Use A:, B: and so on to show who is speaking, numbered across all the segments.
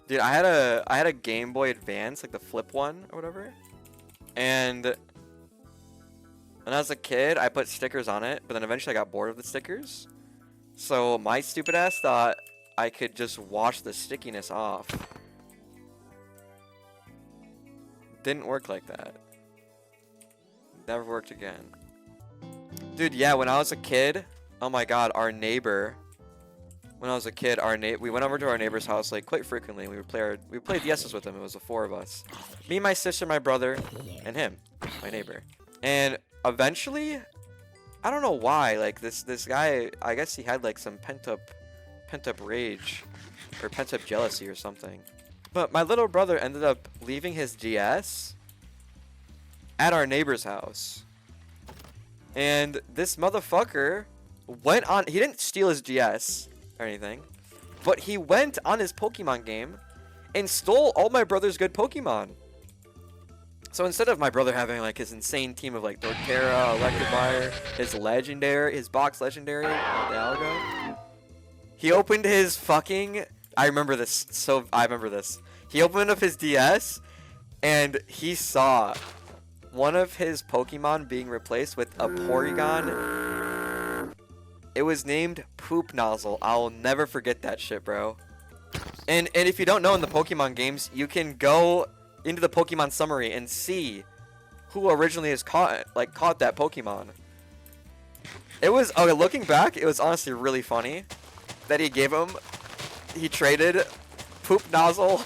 A: Dude, I had a Game Boy Advance, like the flip one or whatever. And when I was a kid, I put stickers on it, but then eventually I got bored of the stickers. So my stupid ass thought I could just wash the stickiness off. Didn't work like that. Never worked again. Dude, yeah, when I was a kid, oh my god, our neighbor. When I was a kid, we went over to our neighbor's house like quite frequently. We played yeses with him. It was the four of us, me, my sister, my brother, and him, my neighbor. And eventually, I don't know why, like this guy, I guess he had like some pent up rage or pent up jealousy or something. But my little brother ended up leaving his DS at our neighbor's house. And this motherfucker went on, he didn't steal his DS or anything, but he went on his Pokemon game and stole all my brother's good Pokemon. So instead of my brother having like his insane team of like Torterra, Electivire, his box legendary, Dialga, he opened his fucking, I remember this. He opened up his DS and he saw one of his Pokemon being replaced with a Porygon. It was named Poop Nozzle. I'll never forget that shit, bro. And if you don't know, in the Pokemon games, you can go into the Pokemon summary and see who originally has caught that Pokemon. It was, okay, looking back, it was honestly really funny that he traded Poop Nozzle,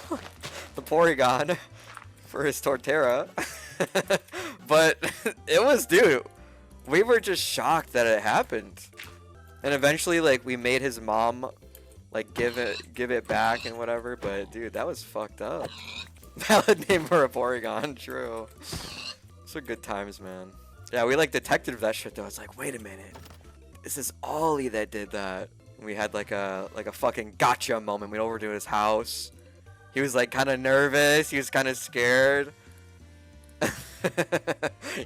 A: the Porygon, for his Torterra. But it was, dude, we were just shocked that it happened. And eventually, like, we made his mom, like, give it back and whatever. But, dude, that was fucked up. Valid name for a Porygon, true. Those are good times, man. Yeah, we, like, detected that shit, though. It's like, wait a minute. This is Ollie that did that. We had, like a fucking gotcha moment. We went over to his house. He was, like, kind of nervous. He was kind of scared.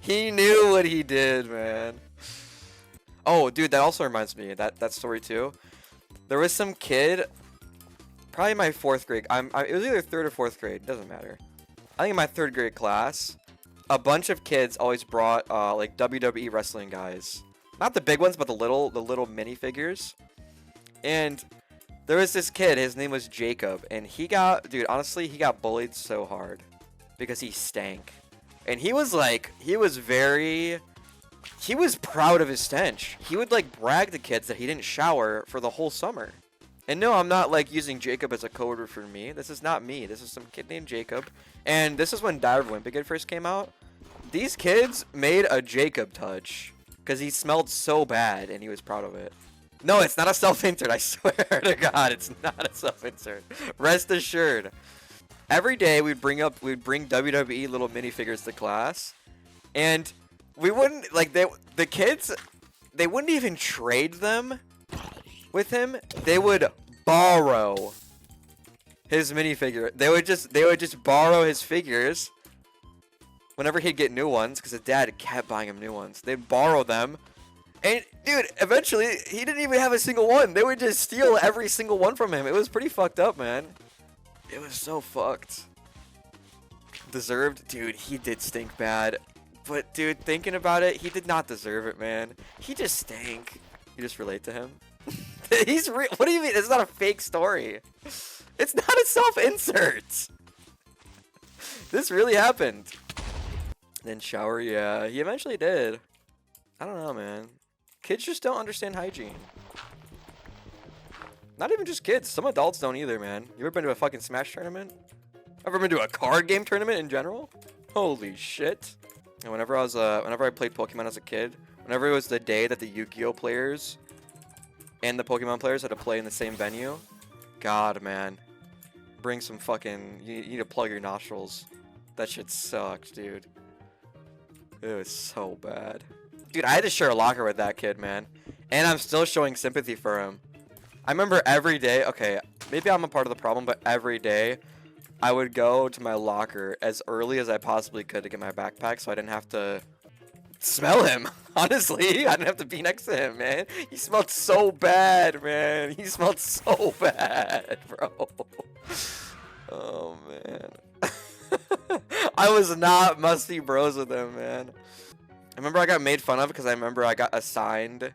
A: He knew what he did, man. Oh, dude, that also reminds me, that story too. There was some kid, probably in my 4th grade. It was either 3rd or 4th grade. Doesn't matter. I think in my 3rd grade class, a bunch of kids always brought like WWE wrestling guys. Not the big ones, but the little minifigures. And there was this kid. His name was Jacob, and dude, honestly, he got bullied so hard because he stank. And he was proud of his stench. He would like brag to kids that he didn't shower for the whole summer. And no, I'm not like using Jacob as a code word for me. This is not me. This is some kid named Jacob. And this is when Diary of a Wimpy Kid first came out. These kids made a Jacob touch because he smelled so bad and he was proud of it. No, it's not a self-insert. I swear to God, it's not a self-insert. Rest assured. Every day we'd bring WWE little minifigures to class, and we wouldn't like the kids. They wouldn't even trade them with him. They would borrow his minifigure. They would just borrow his figures whenever he'd get new ones, because his dad kept buying him new ones. They'd borrow them, and dude, eventually he didn't even have a single one. They would just steal every single one from him. It was pretty fucked up, man. It was so fucked. Deserved? Dude, he did stink bad. But, dude, thinking about it, he did not deserve it, man. He just stank. You just relate to him? What do you mean? It's not a fake story. It's not a self-insert. This really happened. Then shower, yeah. He eventually did. I don't know, man. Kids just don't understand hygiene. Not even just kids. Some adults don't either, man. You ever been to a fucking Smash tournament? Ever been to a card game tournament in general? Holy shit. And whenever I played Pokemon as a kid, whenever it was the day that the Yu-Gi-Oh players and the Pokemon players had to play in the same venue, God, man. Bring some fucking, you need to plug your nostrils. That shit sucked, dude. It was so bad. Dude, I had to share a locker with that kid, man. And I'm still showing sympathy for him. I remember every day, okay, maybe I'm a part of the problem, but every day I would go to my locker as early as I possibly could to get my backpack so I didn't have to smell him. Honestly, I didn't have to be next to him, man. He smelled so bad, man. He smelled so bad, bro. Oh man. I was not musty bros with him, man. I remember I got made fun of because I remember I got assigned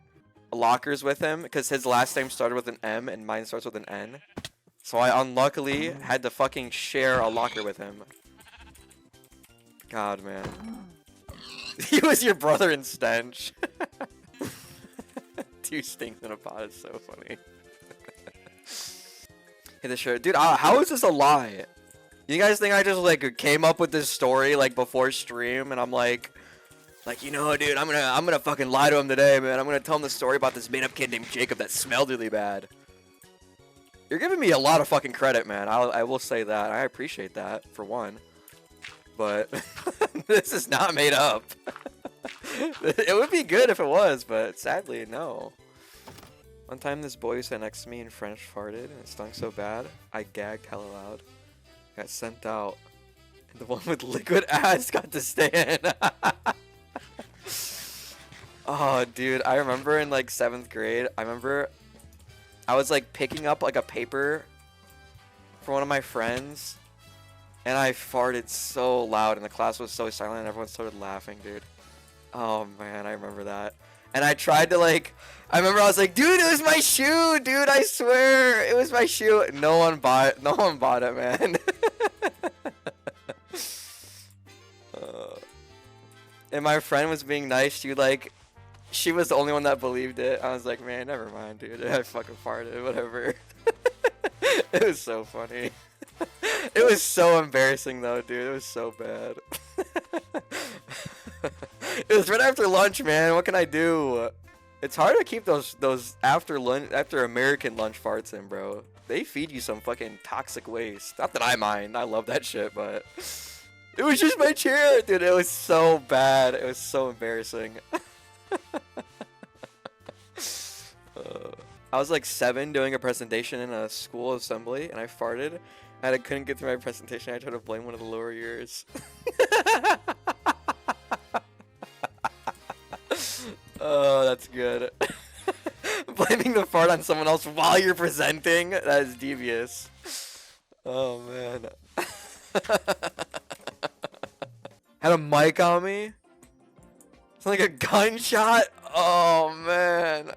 A: lockers with him because his last name started with an M and mine starts with an N. So I unluckily had to fucking share a locker with him. God, man. He was your brother in stench. Two stinks in a pot is so funny. Hit the shirt. Dude, how is this a lie? You guys think I just like came up with this story like before stream and I'm like, you know, dude, I'm gonna fucking lie to him today, man. I'm gonna tell him the story about this made-up kid named Jacob that smelled really bad. You're giving me a lot of fucking credit, man. I will say that. I appreciate that, for one. But this is not made up. It would be good if it was, but sadly, no. One time this boy sat next to me in French farted, and it stunk so bad, I gagged hella loud. Got sent out. And the one with liquid ass got to stay in. Oh, dude, I remember in like 7th grade, I was like picking up like a paper for one of my friends, and I farted so loud, and the class was so silent, and everyone started laughing, dude. Oh man, I remember that. And I tried to like, I remember I was like, dude, it was my shoe, dude, I swear, it was my shoe. No one bought it, man. And my friend was being nice. She was the only one that believed it. I was like, man, never mind, dude. I fucking farted, whatever. It was so funny. It was so embarrassing though, dude. It was so bad. It was right after lunch, man. What can I do? It's hard to keep those after American lunch farts in, bro. They feed you some fucking toxic waste. Not that I mind. I love that shit, but it was just my chair, dude. It was so bad. It was so embarrassing. I was like 7 doing a presentation in a school assembly, and I farted, and I couldn't get through my presentation. I tried to blame one of the lower years. Oh, that's good. Blaming the fart on someone else while you're presenting? That is devious. Oh, man. Had a mic on me? It's like a gunshot? Oh, man.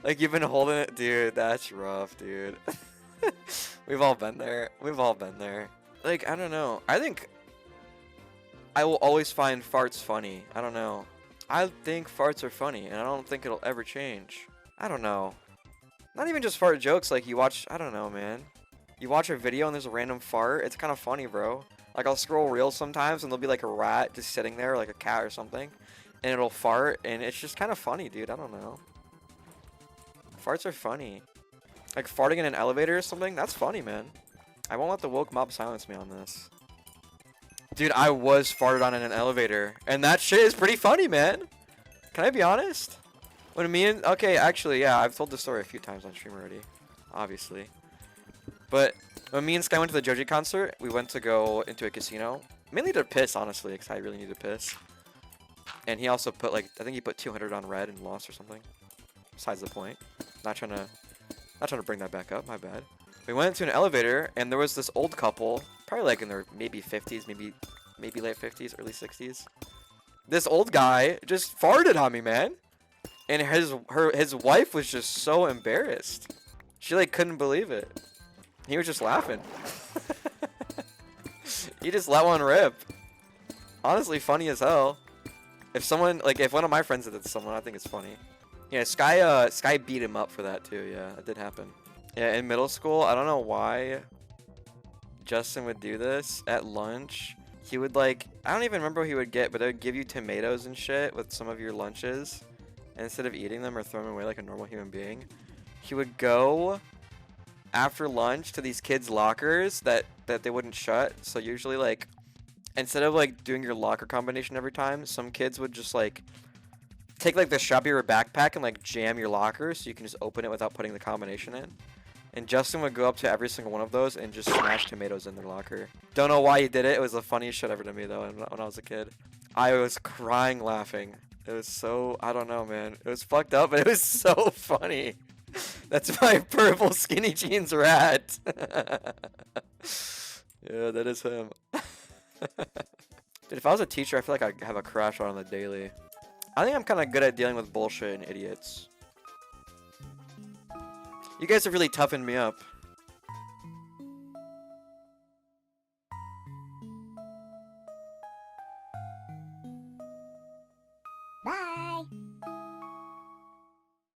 A: Like, you've been holding it? Dude, that's rough, dude. We've all been there. We've all been there. Like, I don't know. I think I will always find farts funny. I don't know. I think farts are funny, and I don't think it'll ever change. I don't know. Not even just fart jokes. Like, you watch, I don't know, man. You watch a video and there's a random fart. It's kind of funny, bro. Like, I'll scroll reels sometimes, and there'll be, like, a rat just sitting there, like a cat or something. And it'll fart, and it's just kind of funny, dude. I don't know. Farts are funny. Like, farting in an elevator or something, that's funny, man. I won't let the woke mob silence me on this. Dude, I was farted on in an elevator, and that shit is pretty funny, man. Can I be honest? When me and... Okay, actually, yeah, I've told this story a few times on stream already. Obviously. But when me and Sky went to the Joji concert, we went to go into a casino. Mainly to piss, honestly, because I really need to piss. And he also put, like, I think he put 200 on red and lost or something. Besides the point. Not trying to bring that back up, my bad. We went into an elevator, and there was this old couple, probably like in their maybe 50s, maybe late 50s, early 60s. This old guy just farted on me, man. And his wife was just so embarrassed. She like couldn't believe it. He was just laughing. He just let one rip. Honestly, funny as hell. If one of my friends did it to someone, I think it's funny. Yeah, Sky beat him up for that too. Yeah, that did happen. Yeah, in middle school, I don't know why Justin would do this at lunch. He would like, I don't even remember what he would get, but they would give you tomatoes and shit with some of your lunches. And instead of eating them or throwing them away like a normal human being, he would go after lunch to these kids' lockers that they wouldn't shut. So usually like, instead of like doing your locker combination every time, some kids would just like take like the strap of your backpack and like jam your locker so you can just open it without putting the combination in. And Justin would go up to every single one of those and just smash tomatoes in their locker. Don't know why he did it. It was the funniest shit ever to me though when I was a kid. I was crying laughing. It was so, I don't know, man. It was fucked up, but it was so funny. That's my purple skinny jeans rat. Yeah, that is him. Dude, if I was a teacher, I feel like I'd have a crush on the daily. I think I'm kind of good at dealing with bullshit and idiots. You guys have really toughened me up.